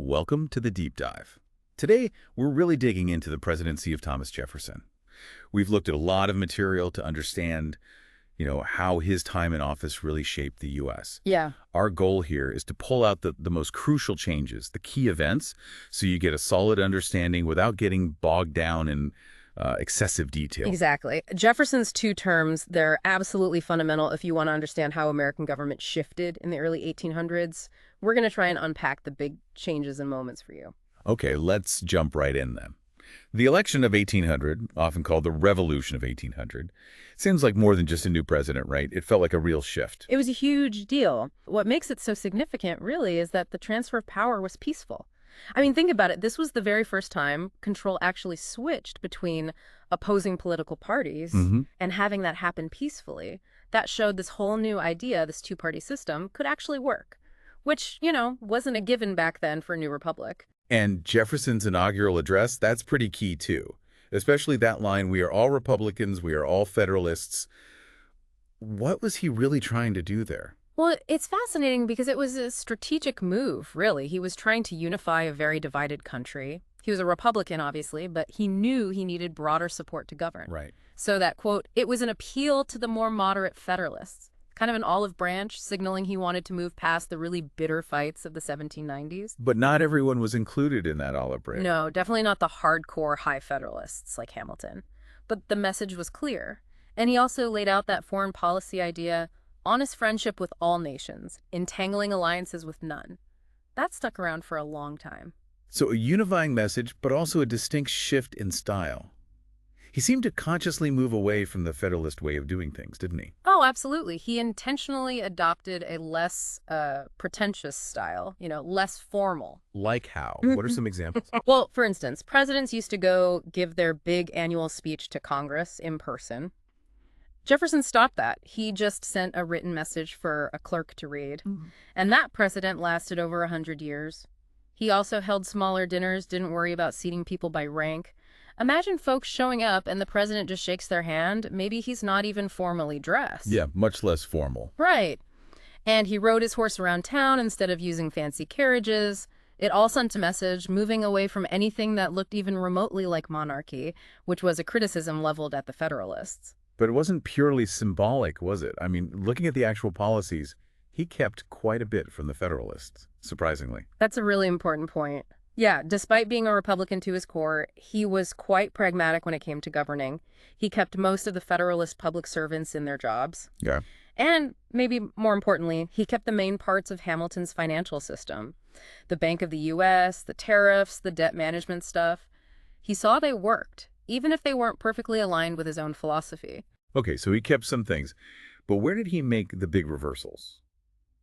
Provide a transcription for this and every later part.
Welcome to the Deep Dive. Today, we're really digging into the presidency of Thomas Jefferson. We've looked at a lot of material to understand, how his time in office really shaped the U.S. Yeah. Our goal here is to pull out the most crucial changes, the key events, so you get a solid understanding without getting bogged down in excessive detail. Exactly. Jefferson's 2 terms, they're absolutely fundamental if you want to understand how American government shifted in the early 1800s. We're going to try and unpack the big changes and moments for you. Okay, let's jump right in then. The election of 1800, often called the Revolution of 1800, seems like more than just a new president, right? It felt like a real shift. It was a huge deal. What makes it so significant, really, is that the transfer of power was peaceful. I mean, think about it. This was the very first time control actually switched between opposing political parties and having that happen peacefully. That showed this whole new idea, this two-party system, could actually work, which, wasn't a given back then for a new republic. And Jefferson's inaugural address, that's pretty key too. Especially that line, "We are all Republicans, we are all Federalists." What was he really trying to do there? Well, it's fascinating because it was a strategic move, really. He was trying to unify a very divided country. He was a Republican, obviously, but he knew he needed broader support to govern. Right. So that, quote, it was an appeal to the more moderate Federalists, kind of an olive branch, signaling he wanted to move past the really bitter fights of the 1790s. But not everyone was included in that olive branch. No, definitely not the hardcore high Federalists like Hamilton. But the message was clear. And he also laid out that foreign policy idea: honest friendship with all nations, entangling alliances with none. That stuck around for a long time. So a unifying message, but also a distinct shift in style. He seemed to consciously move away from the Federalist way of doing things, didn't he? Oh, absolutely. He intentionally adopted a less pretentious style, less formal. Like how? What are some examples? Well, for instance, presidents used to go give their big annual speech to Congress in person. Jefferson stopped that. He just sent a written message for a clerk to read. And that precedent lasted over 100 years. He also held smaller dinners, didn't worry about seating people by rank. Imagine folks showing up and the president just shakes their hand. Maybe he's not even formally dressed. Yeah, much less formal. Right. And he rode his horse around town instead of using fancy carriages. It all sent a message, moving away from anything that looked even remotely like monarchy, which was a criticism leveled at the Federalists. But it wasn't purely symbolic, was it? I mean, looking at the actual policies, he kept quite a bit from the Federalists, surprisingly. That's a really important point. Yeah, despite being a Republican to his core, he was quite pragmatic when it came to governing. He kept most of the Federalist public servants in their jobs. Yeah. And maybe more importantly, he kept the main parts of Hamilton's financial system. The Bank of the U.S., the tariffs, the debt management stuff. He saw they worked, even if they weren't perfectly aligned with his own philosophy. Okay, so he kept some things. But where did he make the big reversals?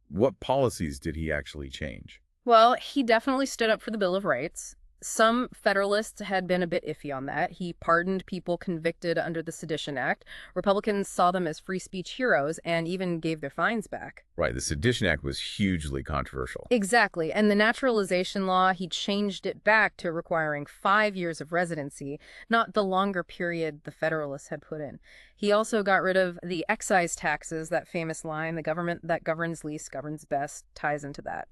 What policies did he actually change? Well, he definitely stood up for the Bill of Rights. Some Federalists had been a bit iffy on that. He pardoned people convicted under the Sedition Act. Republicans saw them as free speech heroes and even gave their fines back. Right, the Sedition Act was hugely controversial. Exactly. And the naturalization law, he changed it back to requiring 5 years of residency, not the longer period the Federalists had put in. He also got rid of the excise taxes, that famous line, "the government that governs least governs best," ties into that.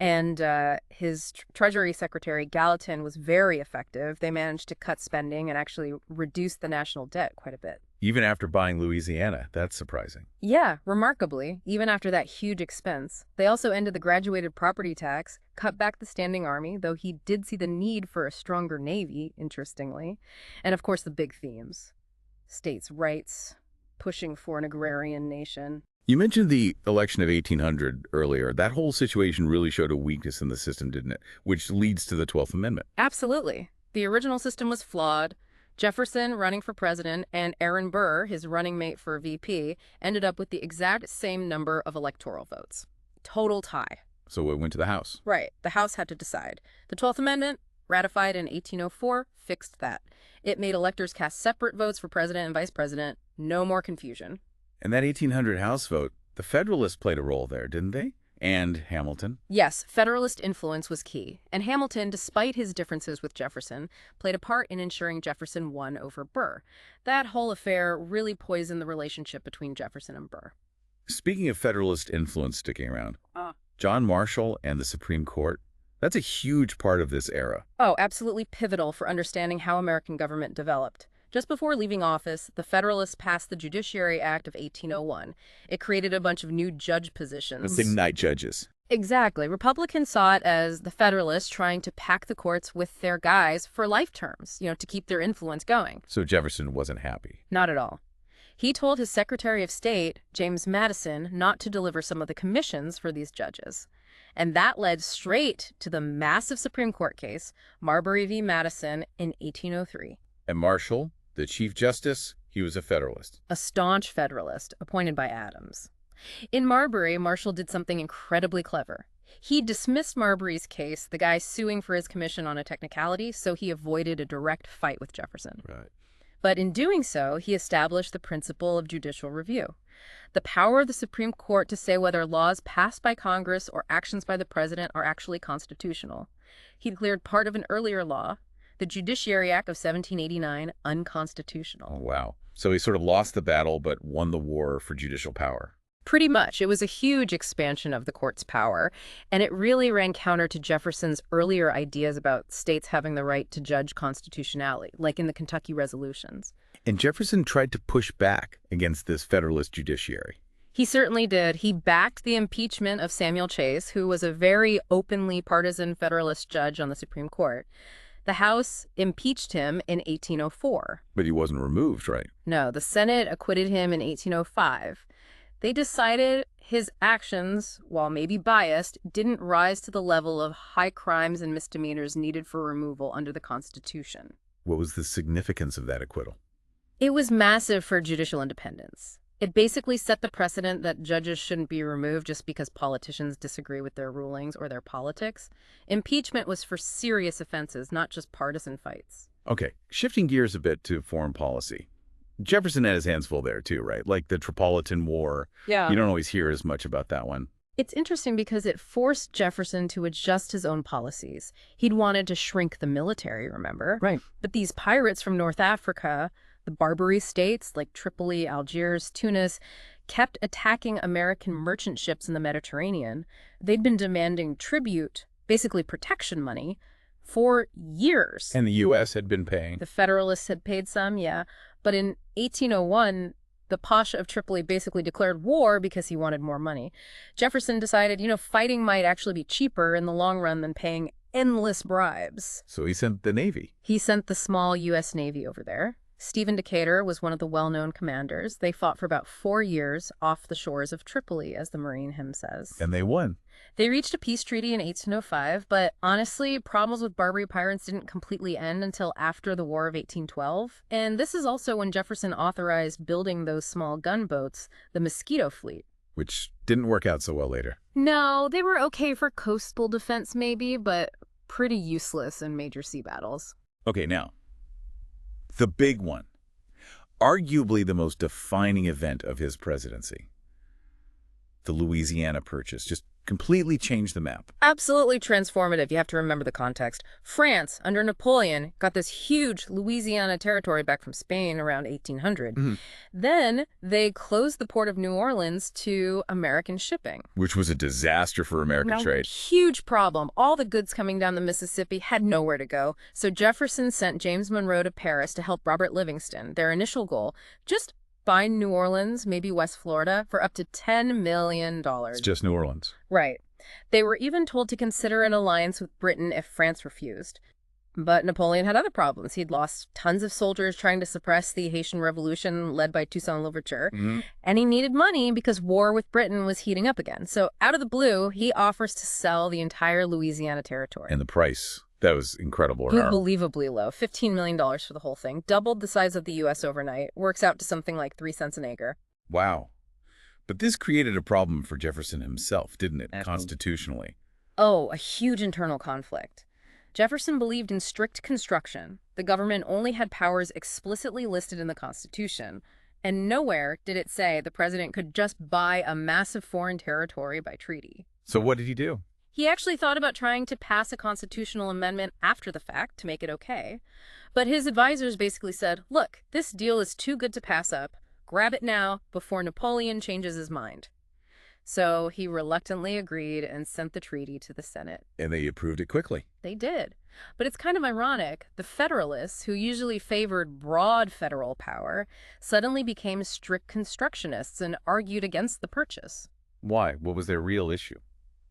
And his Treasury Secretary, Gallatin, was very effective. They managed to cut spending and actually reduce the national debt quite a bit. Even after buying Louisiana, that's surprising. Yeah, remarkably, even after that huge expense. They also ended the graduated property tax, cut back the standing army, though he did see the need for a stronger navy, interestingly. And of course, the big themes: states' rights, pushing for an agrarian nation. You mentioned the election of 1800 earlier. That whole situation really showed a weakness in the system, didn't it? Which leads to the 12th Amendment. Absolutely. The original system was flawed. Jefferson, running for president, and Aaron Burr, his running mate for VP, ended up with the exact same number of electoral votes. Total tie. So it went to the House. Right. The House had to decide. The 12th Amendment, ratified in 1804, fixed that. It made electors cast separate votes for president and vice president. No more confusion. And that 1800 House vote, the Federalists played a role there, didn't they? And Hamilton. Yes, Federalist influence was key. And Hamilton, despite his differences with Jefferson, played a part in ensuring Jefferson won over Burr. That whole affair really poisoned the relationship between Jefferson and Burr. Speaking of Federalist influence sticking around, John Marshall and the Supreme Court, That's a huge part of this era. Oh, absolutely pivotal for understanding how American government developed. Just before leaving office, the Federalists passed the Judiciary Act of 1801. It created a bunch of new judge The same positions. night judges. Exactly. Republicans saw it as the Federalists trying to pack the courts with their guys for life terms, to keep their influence going. So Jefferson wasn't happy. Not at all. He told his Secretary of State, James Madison, not to deliver some of the commissions for these judges. And that led straight to the massive Supreme Court case, Marbury v. Madison, in 1803. And Marshall, the Chief Justice, he was a Federalist. A staunch Federalist, appointed by Adams. In Marbury, Marshall did something incredibly clever. He dismissed Marbury's case, the guy suing for his commission on a technicality, so he avoided a direct fight with Jefferson. Right. But in doing so, he established the principle of judicial review, the power of the Supreme Court to say whether laws passed by Congress or actions by the president are actually constitutional. He declared part of an earlier law, the Judiciary Act of 1789, unconstitutional. Oh, wow. So he sort of lost the battle but won the war for judicial power. Pretty much. It was a huge expansion of the court's power, and it really ran counter to Jefferson's earlier ideas about states having the right to judge constitutionality, like in the Kentucky resolutions. And Jefferson tried to push back against this Federalist judiciary. He certainly did. He backed the impeachment of Samuel Chase, who was a very openly partisan Federalist judge on the Supreme Court. The House impeached him in 1804. But he wasn't removed, right? No, the Senate acquitted him in 1805. They decided his actions, while maybe biased, didn't rise to the level of high crimes and misdemeanors needed for removal under the Constitution. What was the significance of that acquittal? It was massive for judicial independence. It basically set the precedent that judges shouldn't be removed just because politicians disagree with their rulings or their politics. Impeachment was for serious offenses, not just partisan fights. Okay, shifting gears a bit to foreign policy. Jefferson had his hands full there too, right? Like the Tripolitan War. Yeah. You don't always hear as much about that one. It's interesting because it forced Jefferson to adjust his own policies. He'd wanted to shrink the military, remember? Right. But these pirates from North Africa, the Barbary states like Tripoli, Algiers, Tunis, kept attacking American merchant ships in the Mediterranean. They'd been demanding tribute, basically protection money, for years. And the U.S. had been paying. The Federalists had paid some, yeah. But in 1801, the Pasha of Tripoli basically declared war because he wanted more money. Jefferson decided, fighting might actually be cheaper in the long run than paying endless bribes. So he sent the Navy. He sent the small U.S. Navy over there. Stephen Decatur was one of the well-known commanders. They fought for about 4 years off the shores of Tripoli, as the Marine hymn says. And they won. They reached a peace treaty in 1805, but honestly, problems with Barbary pirates didn't completely end until after the War of 1812. And this is also when Jefferson authorized building those small gunboats, the Mosquito Fleet. Which didn't work out so well later. No, they were okay for coastal defense maybe, but pretty useless in major sea battles. Okay, now, the big one. Arguably the most defining event of his presidency. The Louisiana Purchase. Just completely changed the map. Absolutely transformative. You have to remember the context. France, under Napoleon, got this huge Louisiana territory back from Spain around 1800. Mm-hmm. Then they closed the port of New Orleans to American shipping. Which was a disaster for American trade. Huge problem. All the goods coming down the Mississippi had nowhere to go. So Jefferson sent James Monroe to Paris to help Robert Livingston. Their initial goal, just bind New Orleans, maybe West Florida, for up to $10 million. It's just New Orleans. Right. They were even told to consider an alliance with Britain if France refused. But Napoleon had other problems. He'd lost tons of soldiers trying to suppress the Haitian Revolution led by Toussaint Louverture. Mm-hmm. And he needed money because war with Britain was heating up again. So out of the blue, he offers to sell the entire Louisiana territory. And the price, that was incredible. Unbelievably low. $15 million for the whole thing. Doubled the size of the U.S. overnight. Works out to something like 3 cents an acre. Wow. But this created a problem for Jefferson himself, didn't it, constitutionally? Oh, a huge internal conflict. Jefferson believed in strict construction. The government only had powers explicitly listed in the Constitution, and nowhere did it say the president could just buy a massive foreign territory by treaty. So what did he do? He actually thought about trying to pass a constitutional amendment after the fact to make it okay. But his advisors basically said, look, this deal is too good to pass up. Grab it now before Napoleon changes his mind. So he reluctantly agreed and sent the treaty to the Senate. And they approved it quickly. They did. But it's kind of ironic. The Federalists, who usually favored broad federal power, suddenly became strict constructionists and argued against the purchase. Why? What was their real issue?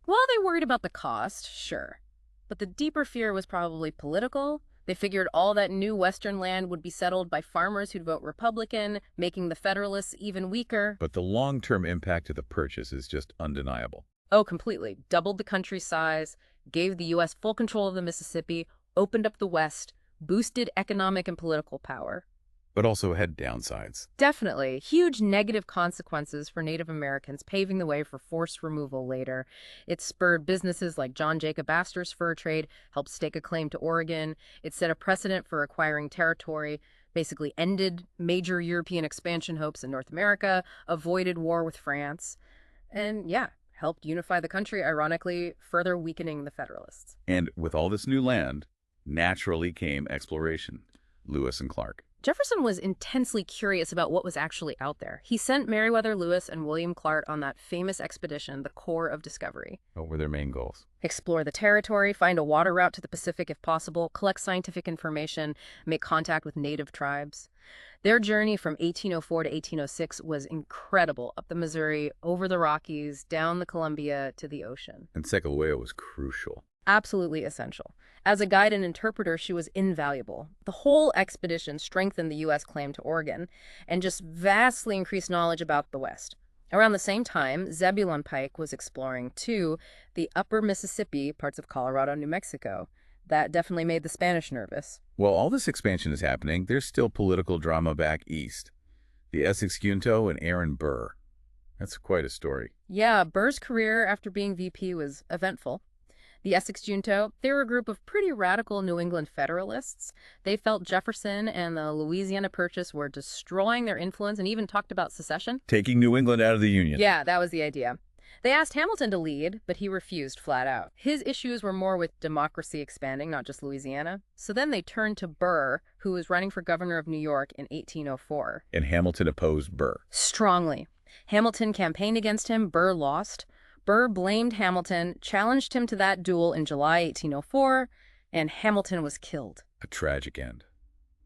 Well, they worried about the cost, sure. But the deeper fear was probably political. They figured all that new Western land would be settled by farmers who'd vote Republican, making the Federalists even weaker. But the long-term impact of the purchase is just undeniable. Oh, completely. Doubled the country's size, gave the U.S. full control of the Mississippi, opened up the West, boosted economic and political power. But also had downsides. Definitely. Huge negative consequences for Native Americans, paving the way for forced removal later. It spurred businesses like John Jacob Astor's fur trade, helped stake a claim to Oregon. It set a precedent for acquiring territory, basically ended major European expansion hopes in North America, avoided war with France, and yeah, helped unify the country, ironically, further weakening the Federalists. And with all this new land, naturally came exploration. Lewis and Clark. Jefferson was intensely curious about what was actually out there. He sent Meriwether Lewis and William Clark on that famous expedition, the Corps of Discovery. What were their main goals? Explore the territory, find a water route to the Pacific if possible, collect scientific information, make contact with native tribes. Their journey from 1804 to 1806 was incredible, up the Missouri, over the Rockies, down the Columbia to the ocean. And Sacagawea was crucial. Absolutely essential. As a guide and interpreter, she was invaluable. The whole expedition strengthened the U.S. claim to Oregon and just vastly increased knowledge about the West. Around the same time, Zebulon Pike was exploring, too, the upper Mississippi, parts of Colorado, New Mexico. That definitely made the Spanish nervous. While all this expansion is happening, there's still political drama back east. The Essex Junto and Aaron Burr. That's quite a story. Yeah, Burr's career after being VP was eventful. The Essex Junto, they were a group of pretty radical New England Federalists. They felt Jefferson and the Louisiana Purchase were destroying their influence and even talked about secession. Taking New England out of the Union. Yeah, that was the idea. They asked Hamilton to lead, but he refused flat out. His issues were more with democracy expanding, not just Louisiana. So then they turned to Burr, who was running for governor of New York in 1804. And Hamilton opposed Burr. Strongly. Hamilton campaigned against him. Burr lost. Burr blamed Hamilton, challenged him to that duel in July 1804, and Hamilton was killed. A tragic end.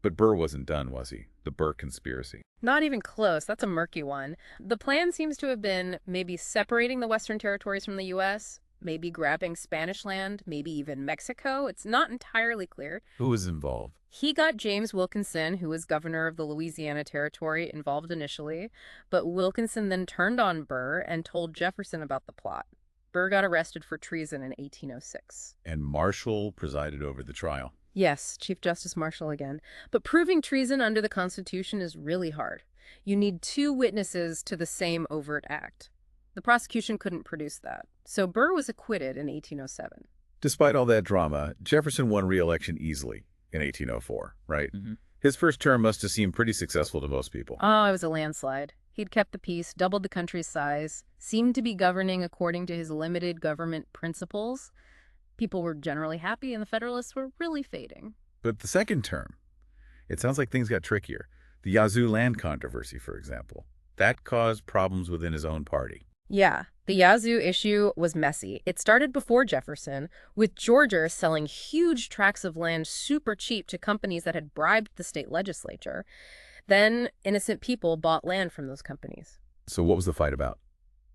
But Burr wasn't done, was he? The Burr conspiracy. Not even close. That's a murky one. The plan seems to have been maybe separating the Western territories from the U.S., maybe grabbing Spanish land, maybe even Mexico. It's not entirely clear. Who was involved? He got James Wilkinson, who was governor of the Louisiana Territory, involved initially, but Wilkinson then turned on Burr and told Jefferson about the plot. Burr got arrested for treason in 1806. And Marshall presided over the trial. Yes, Chief Justice Marshall again. But proving treason under the Constitution is really hard. You need 2 witnesses to the same overt act. The prosecution couldn't produce that, so Burr was acquitted in 1807. Despite all that drama, Jefferson won re-election easily in 1804, right? Mm-hmm. His first term must have seemed pretty successful to most people. Oh, it was a landslide. He'd kept the peace, doubled the country's size, seemed to be governing according to his limited government principles. People were generally happy, and the Federalists were really fading. But the second term, it sounds like things got trickier. The Yazoo land controversy, for example. That caused problems within his own party. Yeah, the Yazoo issue was messy. It started before Jefferson, with Georgia selling huge tracts of land super cheap to companies that had bribed the state legislature. Then innocent people bought land from those companies. So what was the fight about?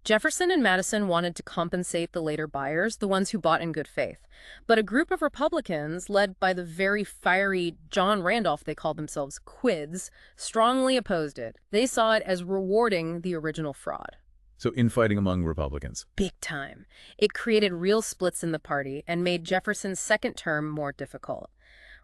Jefferson and Madison wanted to compensate the later buyers, the ones who bought in good faith. But a group of Republicans, led by the very fiery John Randolph, they called themselves Quids, strongly opposed it. They saw it as rewarding the original fraud. So infighting among Republicans. Big time. It created real splits in the party and made Jefferson's second term more difficult.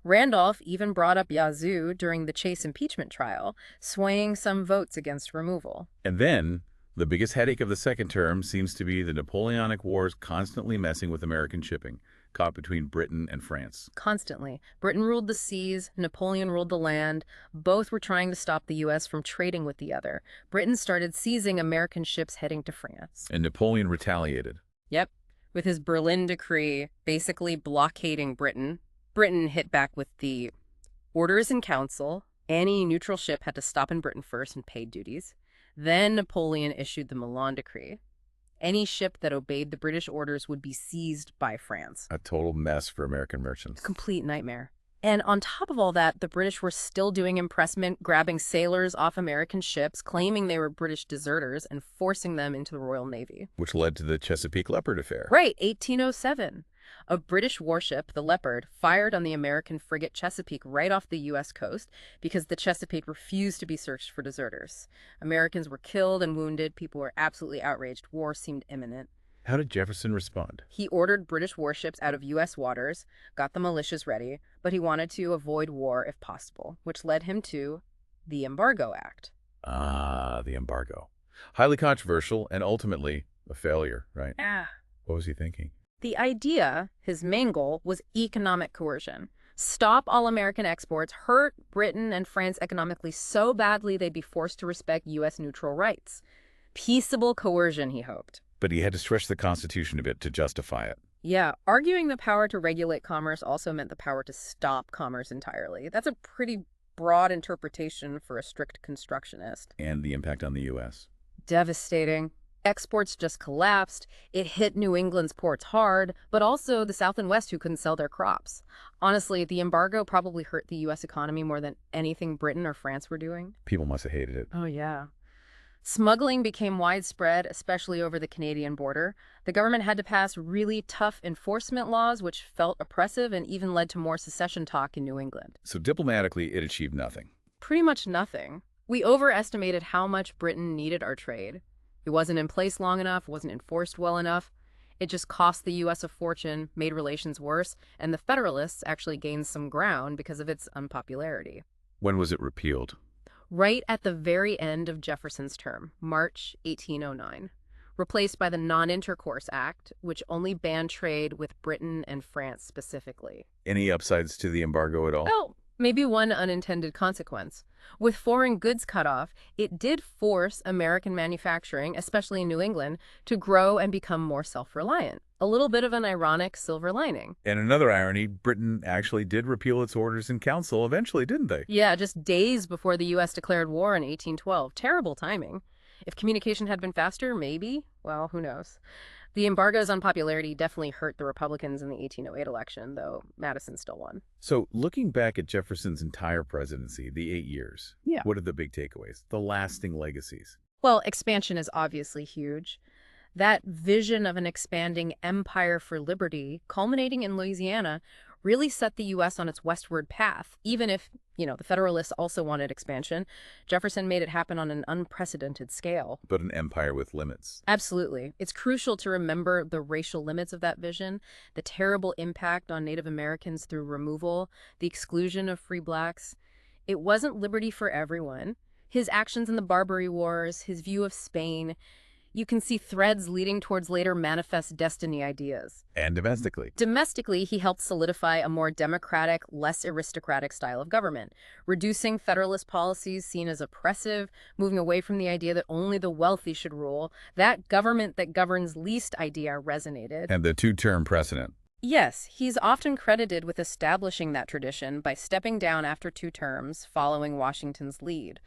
Randolph even brought up Yazoo during the Chase impeachment trial, swaying some votes against removal. And then, the biggest headache of the second term seems to be the Napoleonic Wars constantly messing with American shipping, caught between Britain and France. Constantly. Britain ruled the seas, Napoleon ruled the land. Both were trying to stop the U.S. from trading with the other. Britain started seizing American ships heading to France. And Napoleon retaliated. Yep, with his Berlin Decree basically blockading Britain. Britain hit back with the Orders in Council. Any neutral ship had to stop in Britain first and pay duties. Then Napoleon issued the Milan Decree. Any ship that obeyed the British orders would be seized by France. A total mess for American merchants. Complete nightmare. And on top of all that, the British were still doing impressment, grabbing sailors off American ships, claiming they were British deserters, and forcing them into the Royal Navy. Which led to the Chesapeake Leopard affair. Right, 1807. A British warship, the Leopard, fired on the American frigate Chesapeake right off the U.S. coast because the Chesapeake refused to be searched for deserters. Americans were killed and wounded. People were absolutely outraged. War seemed imminent. How did Jefferson respond? He ordered British warships out of U.S. waters, got the militias ready, but he wanted to avoid war if possible, which led him to the Embargo Act. Ah, the embargo. Highly controversial and ultimately a failure, right? What was he thinking? The idea, his main goal, was economic coercion. Stop all American exports, hurt Britain and France economically so badly they'd be forced to respect U.S. neutral rights. Peaceable coercion, he hoped. But he had to stretch the Constitution a bit to justify it. Yeah, arguing the power to regulate commerce also meant the power to stop commerce entirely. That's a pretty broad interpretation for a strict constructionist. And the impact on the U.S. Devastating. Exports just collapsed. It hit New England's ports hard, but also the South and West who couldn't sell their crops. Honestly, the embargo probably hurt the U.S. economy more than anything Britain or France were doing. People must have hated it. Oh, yeah. Smuggling became widespread, especially over the Canadian border. The government had to pass really tough enforcement laws, which felt oppressive and even led to more secession talk in New England. So diplomatically, it achieved nothing. Pretty much nothing. We overestimated how much Britain needed our trade. It wasn't in place long enough, wasn't enforced well enough. It just cost the U.S. a fortune, made relations worse, and the Federalists actually gained some ground because of its unpopularity. When was it repealed? Right at the very end of Jefferson's term, March 1809, replaced by the Non-Intercourse Act, which only banned trade with Britain and France specifically. Any upsides to the embargo at all? Oh, maybe one unintended consequence. With foreign goods cut off, it did force American manufacturing, especially in New England, to grow and become more self-reliant. A little bit of an ironic silver lining. And another irony, Britain actually did repeal its orders in council eventually, didn't they? Yeah, just days before the U.S. declared war in 1812. Terrible timing. If communication had been faster, maybe. Well, who knows? The embargo's unpopularity definitely hurt the Republicans in the 1808 election, though Madison still won. So looking back at Jefferson's entire presidency, the 8 years, what are the big takeaways, the lasting legacies? Well, expansion is obviously huge. That vision of an expanding empire for liberty, culminating in Louisiana, really set the U.S. on its westward path. Even if, the Federalists also wanted expansion, Jefferson made it happen on an unprecedented scale. But an empire with limits. Absolutely. It's crucial to remember the racial limits of that vision, the terrible impact on Native Americans through removal, the exclusion of free blacks. It wasn't liberty for everyone. His actions in the Marbury Wars, his view of Spain, you can see threads leading towards later manifest destiny ideas. And domestically. Domestically, he helped solidify a more democratic, less aristocratic style of government, reducing Federalist policies seen as oppressive, moving away from the idea that only the wealthy should rule. That government that governs least idea resonated. And the two-term precedent. Yes, he's often credited with establishing that tradition by stepping down after 2 terms, following Washington's lead.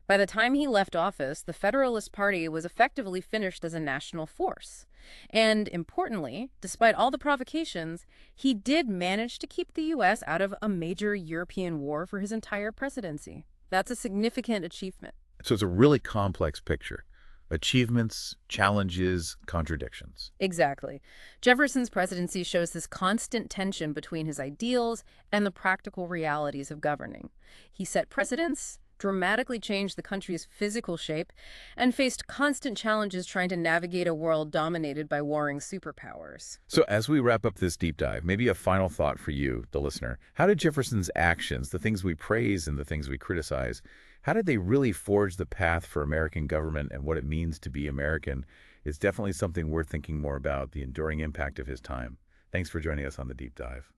By the time he left office, the Federalist Party was effectively finished as a national force. And importantly, despite all the provocations, he did manage to keep the U.S. out of a major European war for his entire presidency. That's a significant achievement. So it's a really complex picture. Achievements, challenges, contradictions. Exactly. Jefferson's presidency shows this constant tension between his ideals and the practical realities of governing. He set precedents, dramatically changed the country's physical shape, and faced constant challenges trying to navigate a world dominated by warring superpowers. So as we wrap up this deep dive, maybe a final thought for you, the listener. How did Jefferson's actions, the things we praise and the things we criticize, how did they really forge the path for American government and what it means to be American? It's definitely something worth thinking more about, the enduring impact of his time. Thanks for joining us on the deep dive.